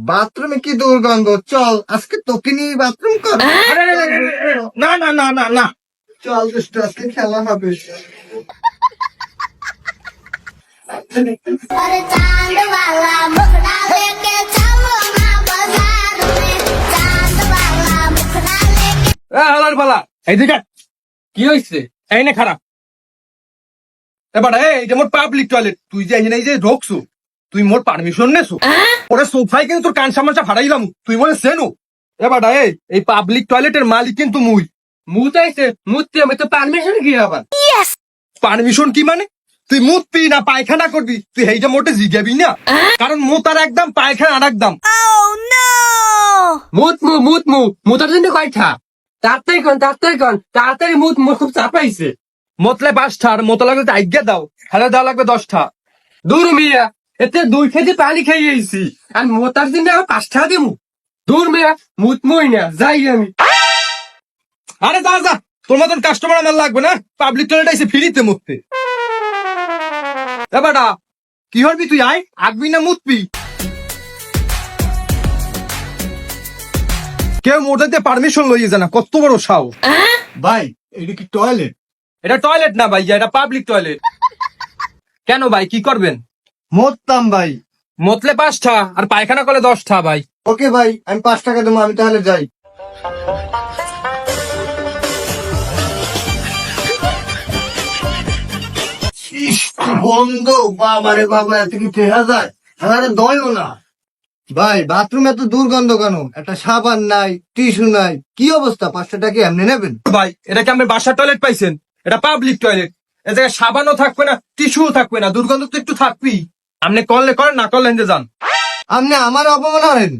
বাথরুমে কি দুর্গন্ধ, চল আজকে তোকে নিয়ে বাথরুম কর। না না না না না, চল দুষ্টু, আজকে খেলা হবে। अरे चांद वाला मुखड़ा लेके चलो ना बाजार में चांद वाला मुखड़ा लेके হালার পালা এইদিকে কি হয়েছে? এই না খারাপ এবার এই যে মোর পাবলিক টয়লেট, তুই যে এই যে ঢোকছু, তুই মোর পারমিশন নেছু? ওরা সোফায় কিন্তু তোর কান সামনে ফাড়াইলাম, তুই মনে সেনু? এবার এই পাবলিক টয়লেটের মালিক কিন্তু মুই চাইছে মুতি, আমি তো পারমিশন কি আবার? পারমিশন কি মানে? তুই মুতবি না পায়খানা করবি, তুই এইটা মোটে জিগাবি না, কারণ মুতার একদম পায়খানা আর একদম। মুতার জন্য কয়টা? তাড়াতাড়ি মুত, মোর খুব চাপাইছে। মতলে 5টা আর মতো লাগলে আজ্ঞা দাও, হেলে দেওয়া লাগবে 10টা। দূর মিয়া, এতে 2 কেজি পানি খাইয়েছি আর মোতার জন্য আবার 5টা দিমু? দূর মিয়া, মুতমুই না, যাই আমি। আরে যা যা, তোর মতন কাস্টমার আমার লাগবে না, পাবলিক টয়লেট আইসে ফ্রিতে মুততে। এবারটা কি হবি তুই? আয় আগবি না মুতবি? কেউ মোটাতে পারমিশন লইয়ে জানা, কত বড় সাও। ভাই এটা কি টয়লেট? এটা টয়লেট না ভাই, এটা পাবলিক টয়লেট। কেন ভাই, কি করবেন? মরতাম ভাই। মতলে 5টা আর পায়খানা করলে 10টা ভাই। ওকে ভাই, আমি 5 টাকা দেবো, আমি তাহলে যাই। বন্ধ, বাবারে বাবা, এত কি টেহা যায়? আরে দয়ও না ভাই, বাথরুমে এত দুর্গন্ধ কেন? একটা সাবান নাই, টিস্যু নাই, কি অবস্থা? 500 টাকা এমনি নেবেন? ভাই এটা কি আপনি বাসার টয়লেট পাইছেন? এটা পাবলিক টয়লেট, এ জায়গায় সাবানও থাকবে না, টিস্যুও থাকবে না, দুর্গন্ধ তো একটু থাকবেই। আপনি করলে করেন, না করলে হেঁটে যান। আপনি আমার অপমান করেন?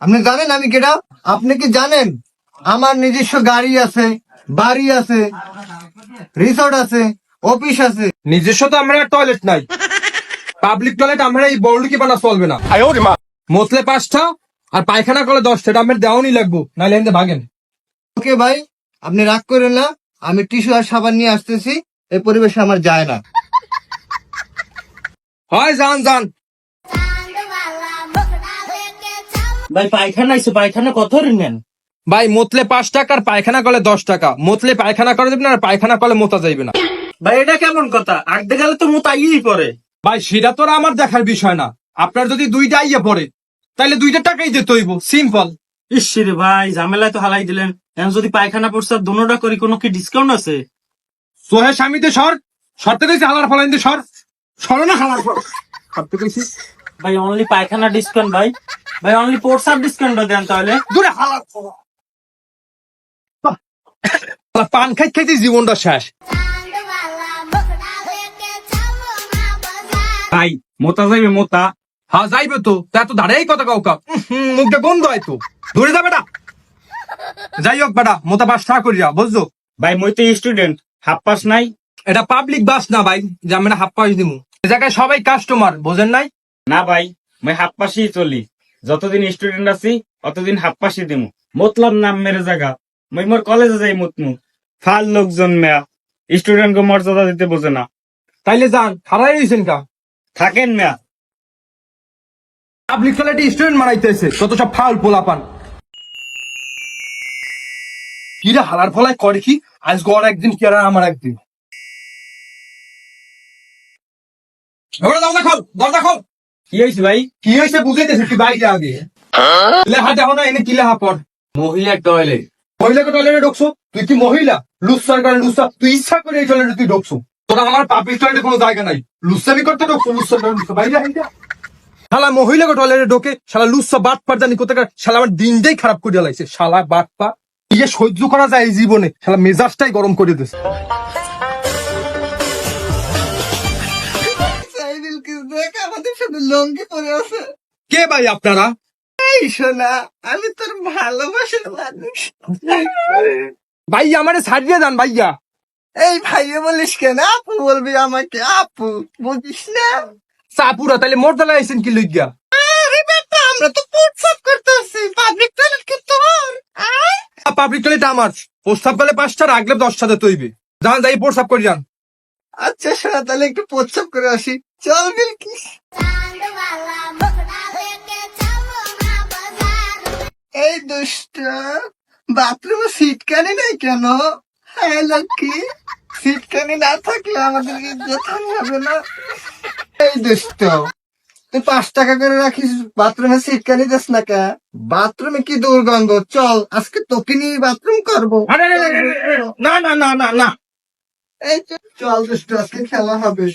আপনি জানেন আমি কেডা? আপনি কি জানেন আমার নিজস্ব গাড়ি আছে, বাড়ি আছে, রিসোর্ট আছে, অফিস আছে? নিজস্ব তো আমরা টয়লেট নাই, পাবলিক টয়লেট আমরা এই বড় কি বানা চলবে না। মতলে 5টা আর পায়খানা করলে 10টা, এটা আমার দেওয়ানি লাগবো, নাহলে হেঁটে ভাগেন। ওকে ভাই, আপনি রাগ করেন না, আমি টিস্যু আর সাবান নিয়ে আসতেছি, এই পরিবেশে আমার যায় না। হয় যান যান। चांद वाला मुखड़ा लेके चलो ভাই পায়খানা আইছে, পায়খানা কত নেন? ভাই মতলে 5 টাকা আর পায়খানা করলে 10 টাকা। মতলে পায়খানা করে দেবেন আর পায়খানা করলে মোতা যাইবে না। ভাই এটা কেমন কথা? আগতে গেলে তো মোতাইই পরে। ভাই সেটা তো আর আমার দেখার বিষয় না, আপনার যদি 2টা ইয়ে পড়ে তাহলে 2টা টাকাই দিতে হইব, সিম্পল। ইসরে ভাই, ঝামেলায় তো হালাই দিলেন। এখন যদি পায়খানা প্রস্তাব দোনোটা করি, কোনো কি ডিসকাউন্ট আছে? সোহে স্বামীতে সর, সরতে কইছি হালার ফলাইতে সর, সর না হালার ফল সরতে কইছি। ভাই অনলি পায়খানা ডিসকাউন্ট ভাই, ভাই অনলি প্রস্তাব ডিসকাউন্ট দেন তাহলে। দূরে হালার ফল। পান খাইতে জীবনটা শেষ। चांद वाला मुखड़ा लेके चलो ना बाजार ভাই মোতা যাইবে মোতা। হ্যাঁ যাইবে তো, তা তো দাঁড়াই কথা কাউকা, মুখটা গন্ধ হয় তো, ধরে যা বেটা। যাই হোক বেটা, মোতা 5 টাকা করিয়া, বুঝছো? ভাই মই তো স্টুডেন্ট, হাফ পাস নাই। এটা পাবলিক বাস না ভাই, যে আমরা হাফ পাস দিমু। এ জায়গায় সবাই কাস্টমার, বোঝেন নাই? না ভাই, মই হাফ পাসই চলি, যতদিন স্টুডেন্ট আছি অতদিন হাফ পাসই দিমু। মতলব নাম মেরে জায়গা, মই মোর কলেজে যাই মুতমু। ফাল লোকজন মেয়া স্টুডেন্ট গো মর্যাদা দিতে বোঝে না। তাইলে যান, হারাই রয়েছেন কা? থাকেন মেয়া। পাবলিক টয়লেটে স্টুডেন্ট মারাইতেছে, কত সব ফাউল পোলাপান। কিরা হালার ফলায় করে কি? আজ গড় একদিন, কি আর আমার একদিন। এবারে দরজা খোল, দরজা খোল। কি হয়েছে ভাই? কি হয়েছে বুঝাইতেছে, কি বাইরে আগে লেহা দেখো না, এনে কি লেহা পড়। মহিলা টয়লেট। মহিলাকে টয়লেটে ঢুকছো? তুই কি মহিলা? লুসার করে লুসা, তুই ইচ্ছা করে এই টয়লেটে তুই ঢুকছো? তোরা আমার পাবলিক টয়লেটে কোনো জায়গা নাই, লুসামি করতে ঢুকছো, লুসার করে লুসা বাইরে আইডা। শালা মহিলাকে টয়লেটে ঢোকে, শালা লুসা বাট পার জানি কোথাকার, শালা আমার দিনটাই খারাপ করে লাগছে, শালা বাট পা। ইয়ে সহ্য করা যায় এই জীবনে, শালা মেজাজটাই গরম করে দিচ্ছে। সাইদুল কিস দেখ, আমাদের সাথে লঙ্গি পরে আছে। কে ভাই আপনারা? এই শোনা, আমি তোর ভালোবাসার মানুষ। ভাই আমারে ছাড়িয়ে যান ভাইয়া। এই ভাইয়া বলিস কেন? আপু বলবি আমাকে, আপু বুঝিস না? চাপুরা তাইলে মোর দলা আইছেন কি লইগা? আরে বেটা, আমরা তো প্রস্তাব করতেছি, পাবলিক টয়লেট কি তোর? পাবলিক টয়লেট আমার, প্রস্তাব করলে 5টা, রাখলে 10টা দিতে হইবে। যান, যাই প্রস্তাব করে যান। আচ্ছা শোনা, তাহলে একটু প্রস্তাব করে আসি, চল বিলকিস। चांद वाला मुखड़ा लेके चलो ना এই দুষ্ট, বাথরুমে সিটকানি নেই কেন? হ্যাঁ লক্ষ্মী, সিটকানি না থাকলে আমাদের ইজ্জত হবে না। এই দুষ্ট, তুই 5 টাকা করে রাখিস, বাথরুমে সিটকানি দিস না কে? বাথরুমে কি দুর্গন্ধ, চল আজকে তোকে নিয়ে বাথরুম করবো। আরে না না না না না এই চল দুষ্ট, আজকে খেলা হবে।